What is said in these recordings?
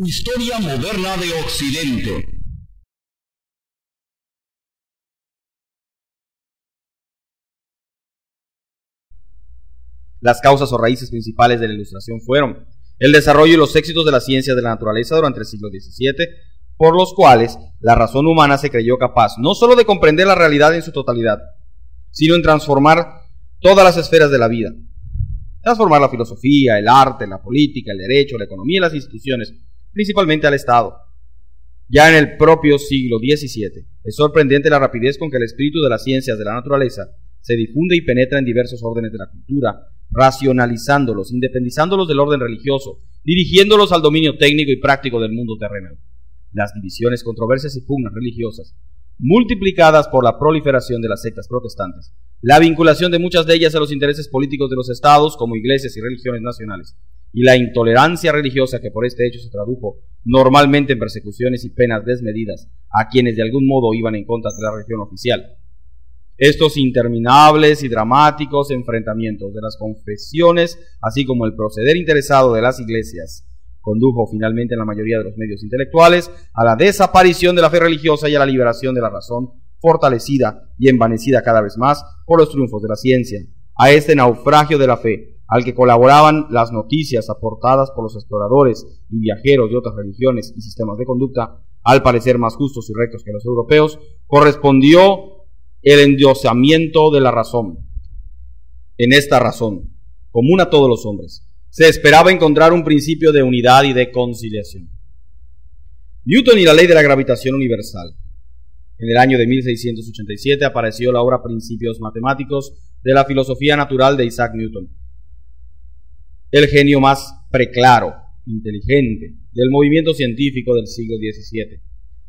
Historia moderna de Occidente. Las causas o raíces principales de la Ilustración fueron el desarrollo y los éxitos de las ciencias de la naturaleza durante el siglo XVII, por los cuales la razón humana se creyó capaz no solo de comprender la realidad en su totalidad, sino en transformar todas las esferas de la vida. Transformar la filosofía, el arte, la política, el derecho, la economía y las instituciones, principalmente al Estado. Ya en el propio siglo XVII, es sorprendente la rapidez con que el espíritu de las ciencias de la naturaleza se difunde y penetra en diversos órdenes de la cultura, racionalizándolos, independizándolos del orden religioso, dirigiéndolos al dominio técnico y práctico del mundo terrenal. Las divisiones, controversias y pugnas religiosas, multiplicadas por la proliferación de las sectas protestantes, la vinculación de muchas de ellas a los intereses políticos de los estados como iglesias y religiones nacionales, y la intolerancia religiosa que por este hecho se tradujo normalmente en persecuciones y penas desmedidas a quienes de algún modo iban en contra de la religión oficial. Estos interminables y dramáticos enfrentamientos de las confesiones, así como el proceder interesado de las iglesias, condujo finalmente en la mayoría de los medios intelectuales a la desaparición de la fe religiosa y a la liberación de la razón, fortalecida y envanecida cada vez más por los triunfos de la ciencia. A este naufragio de la fe, al que colaboraban las noticias aportadas por los exploradores y viajeros de otras religiones y sistemas de conducta, al parecer más justos y rectos que los europeos, correspondió el endiosamiento de la razón. En esta razón, común a todos los hombres, se esperaba encontrar un principio de unidad y de conciliación. Newton y la ley de la gravitación universal. En el año de 1687 apareció la obra Principios Matemáticos de la filosofía natural de Isaac Newton, el genio más preclaro, inteligente, del movimiento científico del siglo XVII.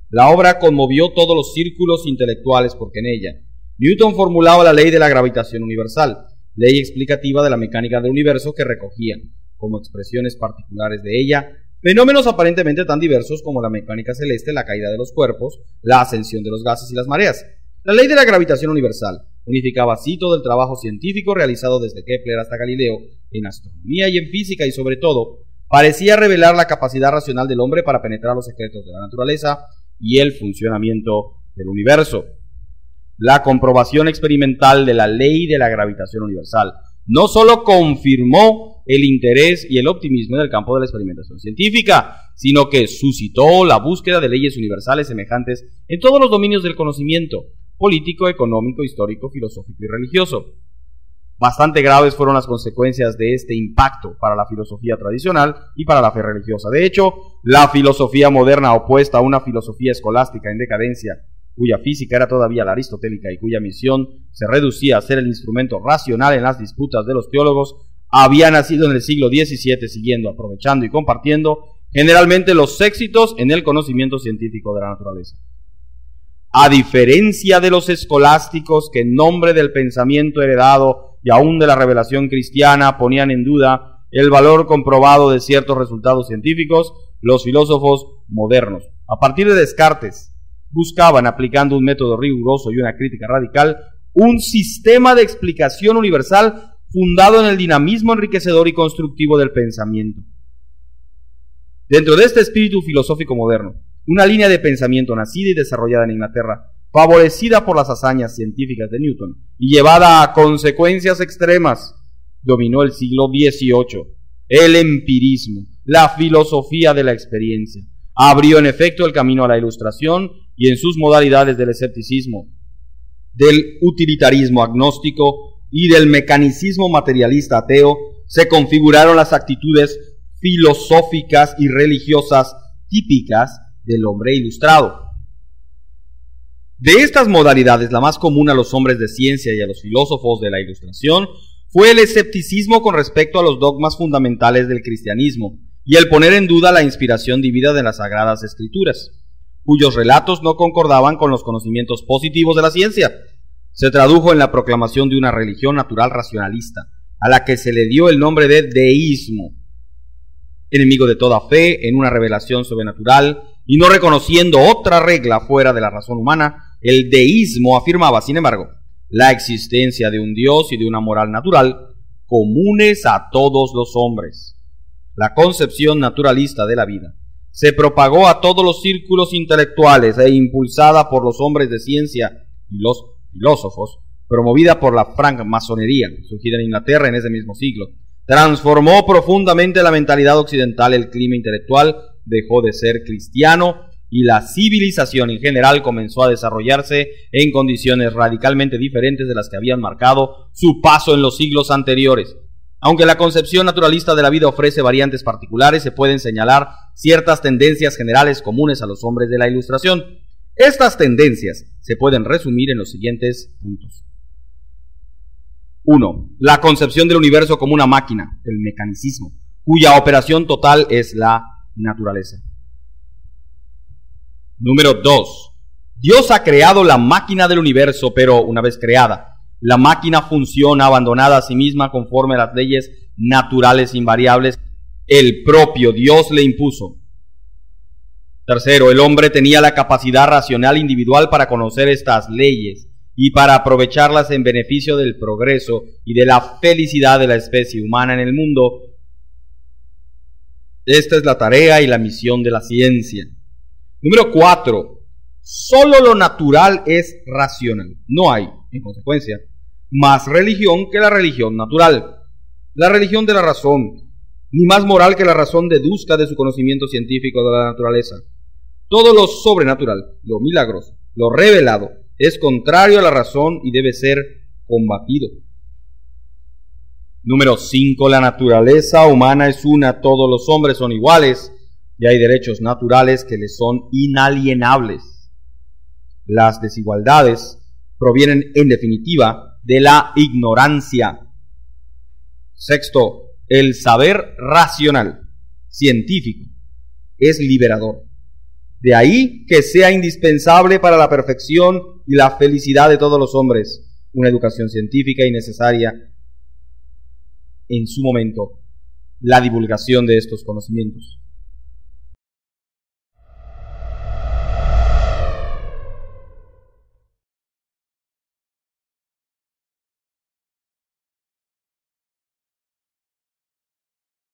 La obra conmovió todos los círculos intelectuales porque en ella Newton formulaba la ley de la gravitación universal, ley explicativa de la mecánica del universo que recogía, como expresiones particulares de ella, fenómenos aparentemente tan diversos como la mecánica celeste, la caída de los cuerpos, la ascensión de los gases y las mareas. La ley de la gravitación universal unificaba así todo el trabajo científico realizado desde Kepler hasta Galileo en astronomía y en física y sobre todo parecía revelar la capacidad racional del hombre para penetrar los secretos de la naturaleza y el funcionamiento del universo. La comprobación experimental de la ley de la gravitación universal no solo confirmó el interés y el optimismo en el campo de la experimentación científica, sino que suscitó la búsqueda de leyes universales semejantes en todos los dominios del conocimiento, político, económico, histórico, filosófico y religioso. Bastante graves fueron las consecuencias de este impacto para la filosofía tradicional y para la fe religiosa. De hecho, la filosofía moderna opuesta a una filosofía escolástica en decadencia, cuya física era todavía la aristotélica y cuya misión se reducía a ser el instrumento racional en las disputas de los teólogos, había nacido en el siglo XVII siguiendo, aprovechando y compartiendo generalmente los éxitos en el conocimiento científico de la naturaleza. A diferencia de los escolásticos que en nombre del pensamiento heredado y aún de la revelación cristiana ponían en duda el valor comprobado de ciertos resultados científicos, los filósofos modernos, a partir de Descartes, buscaban, aplicando un método riguroso y una crítica radical, un sistema de explicación universal fundado en el dinamismo enriquecedor y constructivo del pensamiento. Dentro de este espíritu filosófico moderno, una línea de pensamiento nacida y desarrollada en Inglaterra, favorecida por las hazañas científicas de Newton y llevada a consecuencias extremas, dominó el siglo XVIII. El empirismo, la filosofía de la experiencia, abrió en efecto el camino a la Ilustración y en sus modalidades del escepticismo, del utilitarismo agnóstico y del mecanicismo materialista ateo se configuraron las actitudes filosóficas y religiosas típicas del hombre ilustrado. De estas modalidades, la más común a los hombres de ciencia y a los filósofos de la Ilustración fue el escepticismo con respecto a los dogmas fundamentales del cristianismo y el poner en duda la inspiración divina de las Sagradas Escrituras, cuyos relatos no concordaban con los conocimientos positivos de la ciencia. Se tradujo en la proclamación de una religión natural racionalista, a la que se le dio el nombre de deísmo. Enemigo de toda fe en una revelación sobrenatural y no reconociendo otra regla fuera de la razón humana, el deísmo afirmaba, sin embargo, la existencia de un Dios y de una moral natural comunes a todos los hombres. La concepción naturalista de la vida se propagó a todos los círculos intelectuales e impulsada por los hombres de ciencia y los filósofos, promovida por la francmasonería, surgida en Inglaterra en ese mismo siglo, transformó profundamente la mentalidad occidental. El clima intelectual dejó de ser cristiano y la civilización en general comenzó a desarrollarse en condiciones radicalmente diferentes de las que habían marcado su paso en los siglos anteriores. Aunque la concepción naturalista de la vida ofrece variantes particulares, se pueden señalar ciertas tendencias generales comunes a los hombres de la Ilustración. Estas tendencias se pueden resumir en los siguientes puntos. 1. La concepción del universo como una máquina, el mecanicismo, cuya operación total es la naturaleza. Número 2. Dios ha creado la máquina del universo, pero una vez creada, la máquina funciona abandonada a sí misma conforme a las leyes naturales invariables el propio Dios le impuso. 3. El hombre tenía la capacidad racional individual para conocer estas leyes y para aprovecharlas en beneficio del progreso y de la felicidad de la especie humana en el mundo. Esta es la tarea y la misión de la ciencia. Número 4. Solo lo natural es racional. No hay, en consecuencia, más religión que la religión natural. La religión de la razón, ni más moral que la razón deduzca de su conocimiento científico de la naturaleza. Todo lo sobrenatural, lo milagroso, lo revelado, es contrario a la razón y debe ser combatido. Número 5. La naturaleza humana es una, todos los hombres son iguales y hay derechos naturales que les son inalienables. Las desigualdades provienen en definitiva de la ignorancia. 6. El saber racional, científico, es liberador. De ahí que sea indispensable para la perfección y la felicidad de todos los hombres una educación científica y necesaria en su momento la divulgación de estos conocimientos.